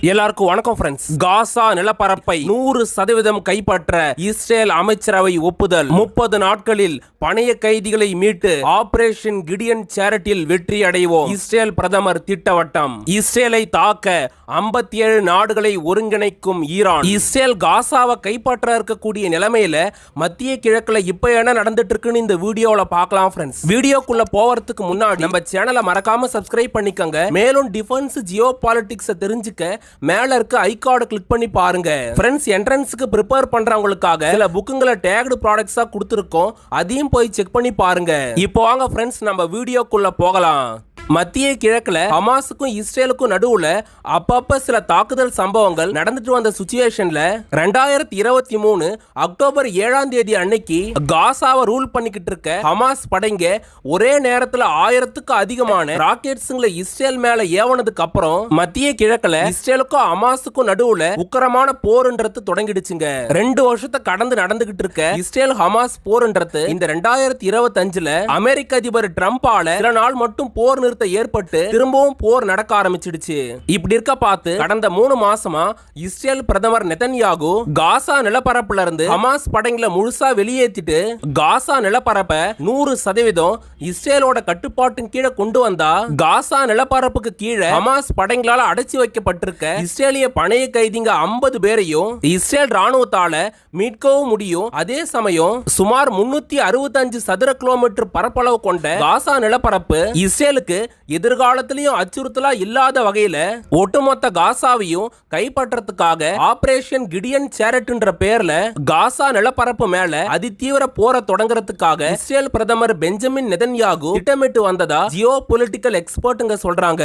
எல்லாருக்கும் வணக்கம் ஃப்ரெண்ட்ஸ். காசா நிலப்பரப்பை 100% கைப்பற்ற இஸ்ரேல் அமைச்சரவை ஒப்புதல். 30 நாட்களில் பணைய கைதிகளை மீட்டு ஆபரேஷன் கிடியன் சேரிட்டியில் வெற்றி அடைவோம். இஸ்ரேல் பிரதமர் திட்டவட்டம். இஸ்ரேலை தாக்க 57 நாடுகளை ஒருங்கிணைக்கும் ஈரான். இஸ்ரேல் காசாவை கைப்பற்ற இருக்கக்கூடிய நிலைமையில மத்திய கிழக்குல இப்ப என்ன நடந்துட்டு இருக்குன்னு இந்த வீடியோல பார்க்கலாம் ஃப்ரெண்ட்ஸ். வீடியோக்குள்ள போறதுக்கு முன்னாடி நம்ம சேனலை மறக்காம சப்ஸ்கிரைப் பண்ணிக்கங்க. மேலும் டிஃபென்ஸ் ஜியோ பாலிடிக்ஸ் தெரிஞ்சுக்க மேல இருக்க ஐகார்டு கிளிக் பண்ணி பாருங்க. ஃப்ரெண்ட்ஸ், என்ட்ரன்ஸ்க்கு ப்ரிப்பேர் பண்றவங்களுக்காக சில புக்குங்களை டேக்டு ப்ராடக்ட்ஸா கொடுத்திருக்கோம். அதையும் போய் செக் பண்ணி பாருங்க. இப்போ வாங்க ஃப்ரெண்ட்ஸ், நம்ம வீடியோக்குள்ள போகலாம். மத்திய கிழக்குல ஹமாஸுக்கும் இஸ்ரேலுக்கும் நடுவுல அப்பப்ப சில தாக்குதல் சம்பவங்கள் நடந்துட்டு வந்த சிச்சுவேஷன்ல 2023 அக்டோபர் 7ஆம் தேதி அன்னைக்கு காசாவை ரூல் பண்ணிக்கிட்டு இருக்க ஹமாஸ் படைங்க ஒரே நேரத்துல 1000க்கு அதிகமான ராக்கெட்ஸ்களை இஸ்ரேல் மேல ஏவனதுக்கு அப்புறம் மத்திய கிழக்குல இஸ்ரேலுக்கும் ஹமாஸுக்கும் நடுவுல உக்கிரமான போர்ன்றது தொடங்கிடுச்சுங்க. 2 வருஷத்தை கடந்து நடந்துகிட்டு இருக்க இஸ்ரேல் ஹமாஸ் போர்ன்றது இந்த 2025ல அமெரிக்க அதிபர் ட்ரம்பால சில நாள் மட்டும் போர் நிறுத்த ஏற்பட்டு திரும்பவும் போர் நடக்க ஆரம்பிச்சிடுச்சு. இப்படி இருக்க பார்த்து கடந்த 3 மாசமா இஸ்ரேல் பிரதமர் நெதன்யாகு காசா நிலப்பரப்புல இருந்து ஹமாஸ் படைங்களை முழுசா வெளியேற்றிட்டு காசா நிலப்பரப்பை 100% இஸ்ரேலோட கட்டுப்பாட்டின் கீழே கொண்டு வந்தா காசா நிலப்பரப்புக்கு கீழே ஹமாஸ் படைகளால அடைச்சி வைக்கப்பட்டிருக்க இஸ்ரேலிய பணைய கைதிங்க 50 பேரையும் இஸ்ரேல் ராணுவத்தால மீட்கவும் முடியும். அதே சமயம் சுமார் 365 சதுர கிலோமீட்டர் பரப்பளவு கொண்ட காசா நிலப்பரப்பு இஸ்ரேலுக்கு எதிர்காலத்திலையும் அச்சுறுத்தலா இல்லாத வகையில ஒட்டுமொத்த காசாவையும் கைப்பற்றத்துக்காக ஆபரேஷன் கிடியன் சேரிட்ன்ற பேர்ல காசா நிலப்பரப்பு மேல அதிதீவிர போரை தொடங்குறதுக்காக இஸ்ரேல் பிரதமர் பெஞ்சமின் நெதன்யாகு திட்டமிட்டு வந்ததா ஜியோ பொலிட்டிக்கல் எக்ஸ்பர்ட்டுங்க சொல்றாங்க.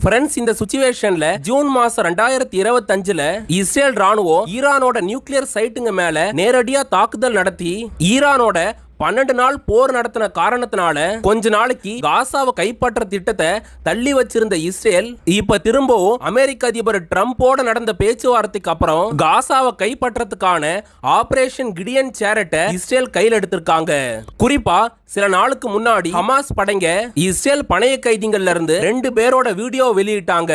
ஃப்ரெண்ட்ஸ், இந்த சிச்சுவேஷன்ல ஜூன் மாசம் 2025ல இஸ்ரேல் ராணுவம் ஈரானோட நியூக்ளியர் சைட்டுங்க மேல நேரடியா தாக்குதல் நடத்தி ஈரானோட 12 நாள் போர் நடத்தின காரணத்தினால கொஞ்ச நாளைக்கு காசாவை கைப்பற்ற திட்டத்தை தள்ளி வச்சிருந்த இஸ்ரேல் இப்ப திரும்பவும் அமெரிக்க அதிபர் ட்ரம்போட நடந்த பேச்சுவார்த்தைக்கு அப்புறம் காசாவை கைப்பற்றத்துக்கான ஆபரேஷன் கிடியன் சேரிட்டை இஸ்ரேல் கையில் எடுத்திருக்காங்க. குறிப்பா சில நாளுக்கு முன்னாடி ஹமாஸ் படைங்க இஸ்ரேல் பணைய கைதிகள்ல இருந்து 2 பேரோட வீடியோ வெளியிட்டாங்க.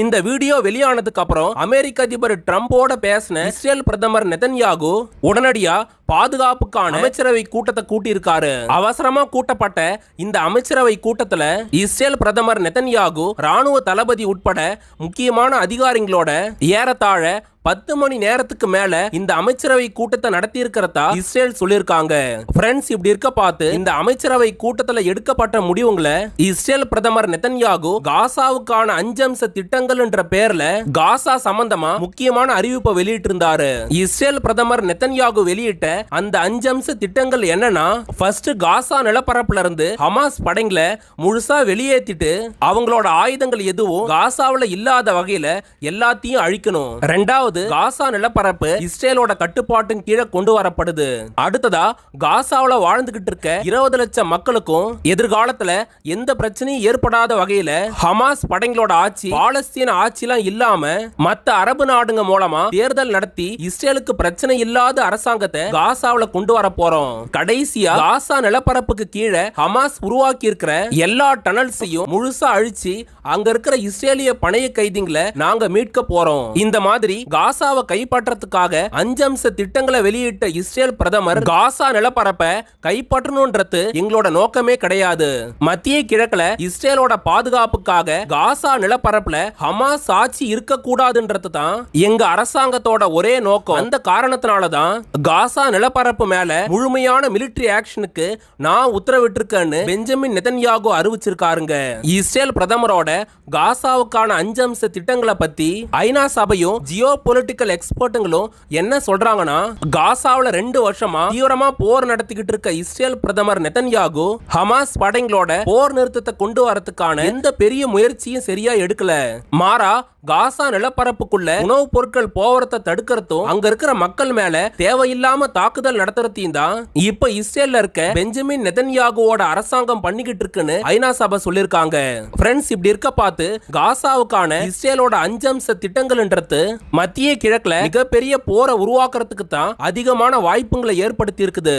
இந்த வீடியோ வெளியானதுக்கு அப்புறம் அமெரிக்க அதிபர் ட்ரம்போட பேசின இஸ்ரேல் பிரதமர் நெதன்யாகு உடனடியா பாதுகாப்புக்கான அமைச்சரவை கூட்டத்தை கூட்டியிருக்காரு. அவசரமா கூட்டப்பட்ட இந்த அமைச்சரவை கூட்டத்துல இஸ்ரேல் பிரதமர் நெதன்யாகு ராணுவ தளபதி உட்பட முக்கியமான அதிகாரிகளோட ஏறத்தாழ 10 மணி நேரத்துக்கு மேல இந்த அமைச்சரவை கூட்டத்தை நடத்தி இருக்கிறதா இஸ்ரேல் சொல்லிருக்காங்க. ஃப்ரெண்ட்ஸ், இப்படி இருக்க பார்த்து இந்த அமைச்சரவை கூட்டத்துல எடுக்கப்பட்ட முடிவுகளை இஸ்ரேல் பிரதமர் நெதன்யாகு காசாவுக்கான 5 அம்ச திட்டங்கள் என்ற பேர்ல காசா சம்பந்தமா முக்கியமான அறிவிப்பை வெளியிட்டு இருந்தாரு. இஸ்ரேல் பிரதமர் நெதன்யாகு வெளியிட்ட அந்த 5 அம்ச திட்டங்கள் என்னன்னா, ஃபர்ஸ்ட் காசா நிலப்பரப்புல இருந்து ஹமாஸ் படைங்களை முழுசா வெளியேற்றிட்டு அவங்களோட ஆயுதங்கள் எதுவும் காசாவுல இல்லாத வகையில எல்லாத்தையும் அழிக்கணும். ரெண்டாவது, காசா நிலப்பரப்பு இஸ்ரேலோட கட்டுப்பாட்டின் கீழே கொண்டு வரப்படுது. அடுத்ததா, காசாவுல வாழ்ந்துகிட்டு இருக்க 20 லட்சம் மக்களுக்கும் எதிர்காலத்துல எந்த பிரச்சனையும் ஏற்படாத வகையில ஹமாஸ் படைகளோட ஆட்சி பாலஸ்தீன ஆட்சிலாம் இல்லாம மத்த அரபு நாடுங்க மூலமா தேர்தல் நடத்தி இஸ்ரேலுக்கு பிரச்சனை இல்லாத அரசாங்கத்தை காசாவுல கொண்டு வர போறோம். கடைசியா, காசா நிலப்பரப்புக்கு கீழே ஹமாஸ் உருவாக்கி இருக்கிற எல்லா டனல்ஸையும் முழுசா அழிச்சு அங்க இருக்கிற இஸ்ரேலிய பணைய கைதிகளை நாங்க மீட்க போறோம். இந்த மாதிரி காசாவை கைப்பற்றத்துக்காக 5 அம்ச திட்டங்களை வெளியிட்ட இஸ்ரேல் பிரதமர் காசா நிலப்பரப்பை கைப்பற்றணும்ன்றது எங்களோட நோக்கமே கிடையாது. மத்திய கிழக்குல இஸ்ரேலோட பாதுகாப்புக்காக காசா நிலப்பரப்புல ஹமாஸ் ஆட்சி இருக்க கூடாதுன்றது தான் எங்க அரசாங்கத்தோட ஒரே நோக்கம். அந்த காரணத்தினாலதான் காசா நிலப்பரப்பு மேல முழுமையான மிலிட்டரி ஆக்ஷனுக்கு நான் உத்தரவிட்டிருக்கேன்னு பெஞ்சமின் நெதன்யாகு அறிவிச்சிருக்காருங்க. இஸ்ரேல் பிரதமரோட காசாவுக்கான 5 அம்ச திட்டங்களை பத்தி ஐநா சபையும் ஜியோ பொலிட்டிக்கல் எக்ஸ்பர்ட்டுங்களும் என்ன சொல்றாங்கன்னா, காசாவுல 2 வருஷமா தீவிரமா போர் நடத்திக்கிட்டு இருக்க இஸ்ரேல் பிரதமர் நெதன்யாகு ஹமாஸ் படைகளோட போர் நிறுத்தத்தை கொண்டு வரதுக்கான எந்த பெரிய முயற்சியும் சரியா எடுக்கல. மாறா காசா நிலப்பரப்புக்குள்ள உணவுப் பொருட்கள் போவரத்தை தடுக்கிறதும் அங்க இருக்கிற மக்கள் மேல தேவையில்லாம தாக்குதல் நடத்துறதையும் தான் இப்ப இஸ்ரேல்ல இருக்க பெஞ்சமின் நெதன்யாகுவோட அரசாங்கம் பண்ணிக்கிட்டு இருக்குன்னு ஐநா சபை சொல்லிருக்காங்க. ஃப்ரெண்ட்ஸ், இப்படி இருக்க பார்த்து காசாவுக்கான இஸ்ரேலோட 5 அம்ச திட்டங்கள்ன்றது மத்திய மத்திய கிழக்குல மிகப்பெரிய போரை உருவாக்குறதுக்கு தான் அதிகமான வாய்ப்புகளை ஏற்படுத்தி இருக்குது.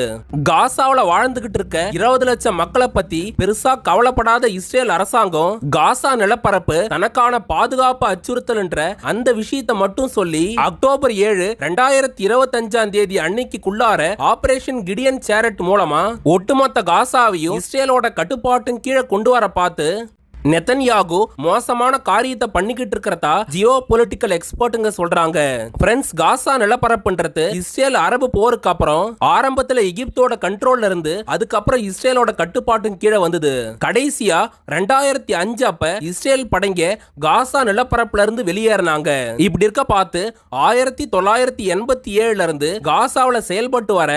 காசாவுல வாழ்ந்துகிட்டு இருக்க 20 லட்சம் மக்களை பத்தி பெருசா கவலைப்படாத இஸ்ரேல் அரசாங்கம் காசா நிலப்பரப்பு தனக்கான பாதுகாப்பு அச்சுறுத்தல் என்ற அந்த விஷயத்தை மட்டும் சொல்லி அக்டோபர் 7, 2025 அன்னைக்குள்ளார ஆபரேஷன் கிடியன் சேரட் மூலமா ஒட்டுமொத்த காசாவையும் இஸ்ரேலோட கட்டுப்பாட்டின் கீழே கொண்டு வர பார்த்து நெதன்யாகு மோசமான காரியத்தை பண்ணிக்கிட்டு இருக்கிறதா ஜியோ பொலிட்டிக்கல் எக்ஸ்பர்ட்டுங்க சொல்றாங்க. பிரெண்ட்ஸ், காசா நிலப்பரப்புன்றது இஸ்ரேல் அரபு போருக்கு அப்புறம் ஆரம்பத்துல எகிப்தோட கண்ட்ரோல்ல இருந்து அதுக்கப்புறம் இஸ்ரேலோட கட்டுப்பாட்டின் கீழே வந்தது. கடைசியா 2005 அப்ப இஸ்ரேல் படைங்க காசா நிலப்பரப்புல இருந்து வெளியேறினாங்க. இப்படி இருக்க பார்த்து 1987ல இருந்து காசாவுல செயல்பட்டு வர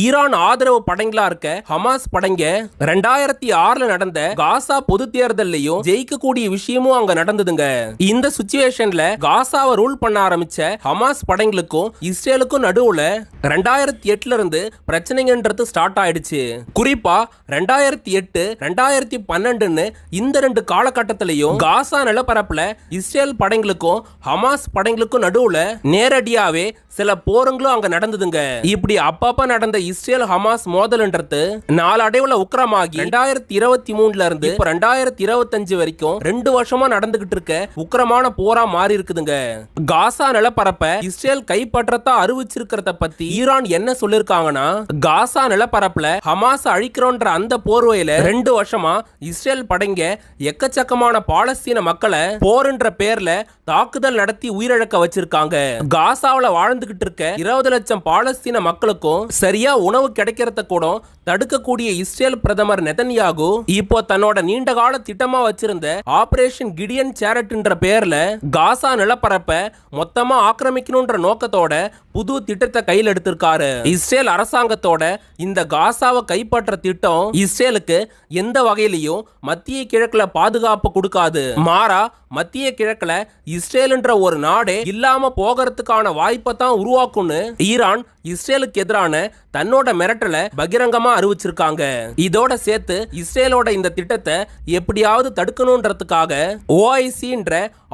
ஈரான் ஆதரவு படைங்களா இருக்க ஹமாஸ் படைங்க 2006ல நடந்த காசா பொது தேர்தலையும் ஜெயிக்கக்கூடிய விஷயமும் அங்க நடந்ததுங்க. இந்த சிச்சுவேஷன்ல காசாவை ரூல் பண்ண ஆரம்பிச்ச ஹமாஸ் படைகளுக்கும் இஸ்ரேலுக்கும் நடுவுல 2008ல இருந்து பிரச்சனைன்றது ஸ்டார்ட் ஆயிடுச்சு. குறிப்பா 2008, 2012 இந்த 2 காலகட்டத்திலையும் காசா நிலப்பரப்புல இஸ்ரேல் படைகளுக்கும் ஹமாஸ் படைகளுக்கும் நடுவுல நேரடியாவே சில போருங்களும் அங்க நடந்ததுங்க. இப்படி அப்பப்ப நடந்த இஸ்ரேல் ஹமாஸ் மோதல்ன்றது நாளடைவுல உக்கிரமாகி 2023ல இருந்து 2025 வரைக்கும் 2 வருஷமா நடந்துகிட்டு இருக்க உக்கிரமான போரா மாறி இருக்குதுங்க. காசா நிலப்பரப்ப இஸ்ரேல் கைப்பற்றத்தா அறிவிச்சிருக்கிறத பத்தி ஈரான் என்ன சொல்லிருக்காங்கன்னா, காசா நிலப்பரப்புல ஹமாஸ் அழிக்கிறோன்ற அந்த போர்வையில 2 வருஷமா இஸ்ரேல் படைங்க எக்கச்சக்கமான பாலஸ்தீன மக்களை போர்ன்ற பேர்ல தாக்குதல் நடத்தி உயிரிழக்க வச்சிருக்காங்க. காசாவுல வாழ்ந்துகிட்டு இருக்க 20 லட்சம் பாலஸ்தீன மக்களுக்கும் சரியா உணவு கிடைக்கிறத கூட தடுக்கக்கூடிய இஸ்ரேல் பிரதமர் நெதன்யாகு இப்போ தன்னோட நீண்டகால திட்டமா வச்சிருந்த ஆபரேஷன் கிடியன் சேரட்ன்ற பேர்ல காசா நிலப்பரப்ப மொத்தமா ஆக்கிரமிக்கணும்ன்ற நோக்கத்தோட புது திட்டத்தை கையில் எடுத்திருக்காரு. இஸ்ரேல் அரசாங்கத்தோட இந்த காசாவை கைப்பற்ற திட்டம் இஸ்ரேலுக்கு எந்த வகையிலையும் மத்திய கிழக்குல பாதுகாப்பு கொடுக்காது. மாறா மத்திய கிழக்குல இஸ்ரேல்ன்ற ஒரு நாடே இல்லாம போகிறதுக்கான வாய்ப்பை தான் உருவாக்கும்னு ஈரான் இஸ்ரேலுக்கு எதிரான தன்னோட மிரட்டலை பகிரங்கமா அறிவிச்சிருக்காங்க. இதோட சேர்த்து இஸ்ரேலோட இந்த திட்டத்தை எப்படியாவது தடுக்கணும்ன்றதுக்காக OICன்ற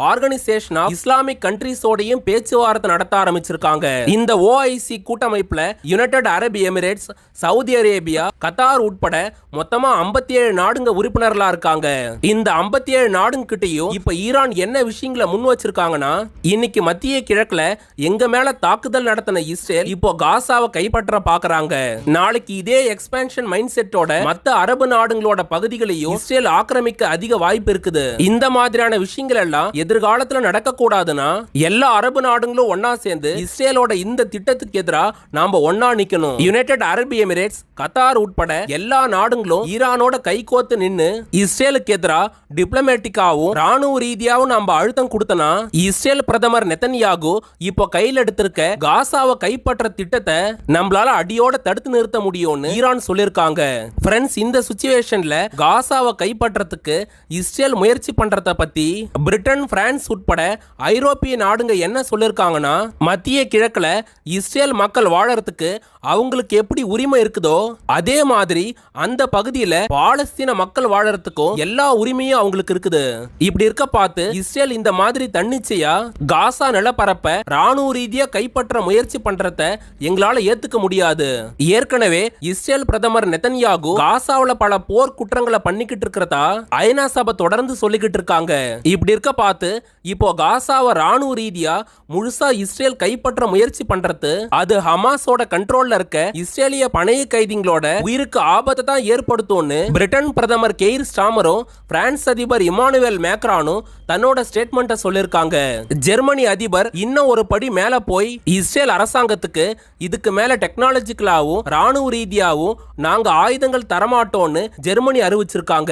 ஆர்கனைசேஷன் ஆஃப் இஸ்லாமிக் கண்ட்ரீஸோடையும் பேச்சுவார்த்தை நடத்த ஆரம்பிச்சிருக்காங்க. இந்த OIC கூட்டமைப்புல யுனைடெட் அரபு எமிரேட்ஸ், சவுதி அரேபியா, கத்தார் உட்பட மொத்தமா 57 நாடுங்க உறுப்பினர்களா இருக்காங்க. இந்த 57 நாடுங்க கிட்டையும் இப்ப ஈரான் என்ன விஷயங்களை முன் வச்சிருக்காங்கன்னா, இன்னைக்கு மத்திய கிழக்குல எங்க மேல தாக்குதல் நடத்தின இஸ்ரேல் இப்போ காசாவை கைப்பற்ற பாக்குறாங்க. நாளைக்கு இதே எக்ஸ்பான்ஷன் மைண்ட் செட்டோட மத்த அரபு நாடுகளோட பகுதிகளையும் இஸ்ரேல் ஆக்கிரமிக்க அதிக வாய்ப்பு இருக்குது. இந்த மாதிரியான விஷயங்கள் எல்லாம் எதிர்காலத்துல நடக்க கூடாதுன்னா எல்லா அரபு நாடுகளும் ஒன்னா சேர்ந்து இஸ்ரேலோட இந்த திட்டத்துக்கு எதிரா நாம ஒன்னா நிக்கணும். யுனைடெட் அரபு எமிரேட்ஸ், கத்தார் உட்பட எல்லா நாடுகளும் ஈரானோட கைகோத்து நின்னு இஸ்ரேலுக்கு எதிரா டிப்ளமேட்டிக்காவும் ராணுவ ரீதியாவும் நாம அழுத்தம் கொடுத்தனா இஸ்ரேல் பிரதமர் நெதன்யாகு இப்போ கையில் எடுத்திருக்க காசாவை கைப்பற்ற திட்டத்தை நம்மளால அடியோட தடுத்து நிறுத்த முடியும்னு ஈரான் சொல்லிருக்காங்க. ஃப்ரெண்ட்ஸ், இந்த சிச்சுவேஷன்ல காசாவை கைப்பற்றத்துக்கு இஸ்ரேல் முயற்சி பண்றத பத்தி பிரிட்டன், பிரான்ஸ் உட்பட ஐரோப்பிய நாடுங்க என்ன சொல்லிருக்காங்கன்னா, மத்திய கிழக்குல இஸ்ரேல் மக்கள் வாழறதுக்கு அவங்களுக்கு எப்படி உரிமை இருக்குதோ அதே மாதிரி அந்த பகுதியில பாலஸ்தீன மக்கள் வாழறதுக்கும் எல்லா உரிமையும் அவங்களுக்கு இருக்குது. இப்படி இருக்க பார்த்து இஸ்ரேல் இந்த மாதிரி தன்னிச்சையா காசா நிலப்பரப்ப ராணுவ ரீதியா கைப்பற்ற முயற்சி பண்றத எங்களால ஏத்துக்க முடியாது. ஏற்கனவே இஸ்ரேல் பிரதமர் நெதன்யாகு காசாவுல பல போர் குற்றங்களை பண்ணிக்கிட்டு இருக்கிறதா ஐநா சபை தொடர்ந்து சொல்லிக்கிட்டு இருக்காங்க. இப்படி இருக்க பார்த்து இப்போ காசாவை ராணுவ ரீதியா முழுசா இஸ்ரேல் கைப்பற்ற முயற்சி பண்றது அது ஹமாஸோட கண்ட்ரோல்ல இருக்க இஸ்ரேலிய பணைய கைதிகளோட உயிருக்கு ஆபத்தை தான் ஏற்படுத்தும்னு பிரிட்டன் பிரதமர் கெய்ர் ஸ்டாமரும் பிரான்ஸ் அதிபர் இமானுவேல் மேக்ரானும் தன்னோட ஸ்டேட்மெண்ட்டை சொல்லிருக்காங்க. ஜெர்மனி அதிபர் இன்னும் ஒரு படி மேல போய் இஸ்ரேல் அரசாங்கத்துக்கு இதுக்கு மேல டெக்னாலஜிக்கலாவும் ராணுவ ரீதியாவும் நாங்க ஆயுதங்கள் தரமாட்டோம்னு ஜெர்மனி அறிவிச்சிருக்காங்க.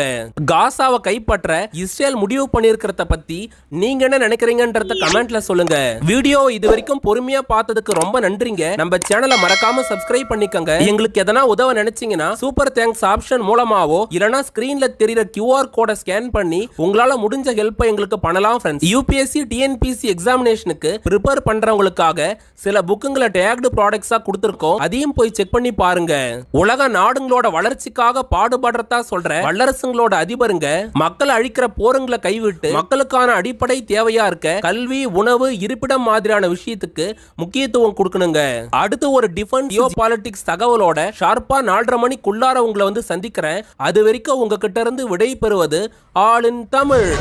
காசாவை கைப்பற்ற இஸ்ரேல் முடிவு பண்ணிருக்கிறத பத்தி நீங்க என்ன நினைக்கிறீங்கன்றத கமெண்ட்ல சொல்லுங்க. வீடியோ இது வரைக்கும் பொறுமையா பார்த்ததுக்கு ரொம்ப நன்றிங்க. நம்ம சேனலை மறக்காம சப்ஸ்கிரைப் பண்ணிக்கங்க. எங்களுக்கு எதனா உதவ நினைச்சீங்கன்னா சூப்பர் தேங்க்ஸ் ஆப்ஷன் மூலமாவோ இல்லனா ஸ்கிரீன்ல தெரியுற QR கோட ஸ்கேன் பண்ணி உங்களால முடிஞ்ச ஹெல்ப் எங்களுக்கு பண்ணலாம் ஃப்ரெண்ட்ஸ். UPSC TNPSC எக்ஸாமினேஷனுக்கு ப்ரிப்பேர் பண்றவங்களுக்காக சில புக்குங்களை டேக்டு ப்ராடக்ட்ஸா கொடுத்திருக்கோம். அதையும் போய் செக் பண்ணி பாருங்க. உலக நாடுங்களோட வளர்ச்சிக்காக பாடுபடுறதா சொல்ற வல்லரசுங்களோட அதிபருங்க மக்கள் அழிக்கிற போருங்களை கைவிட்டு மக்களுக்கான அடிப்படை தேவையா இருக்க கல்வி, உணவு, இருப்பிடம் மாதிரியான விஷயத்துக்கு முக்கியத்துவம் கொடுக்கணுங்க. அடுத்து ஒரு டிஃபென்ஸ் ஜியோபாலிட்டிக்ஸ் தகவலோட ஷார்ப்பா 4:30 மணிக்குள்ளார உங்களை வந்து சந்திக்கிறேன். அது வரைக்கும் உங்ககிட்ட இருந்து விடை பெறுவது ஆல் இன் தமிழ்.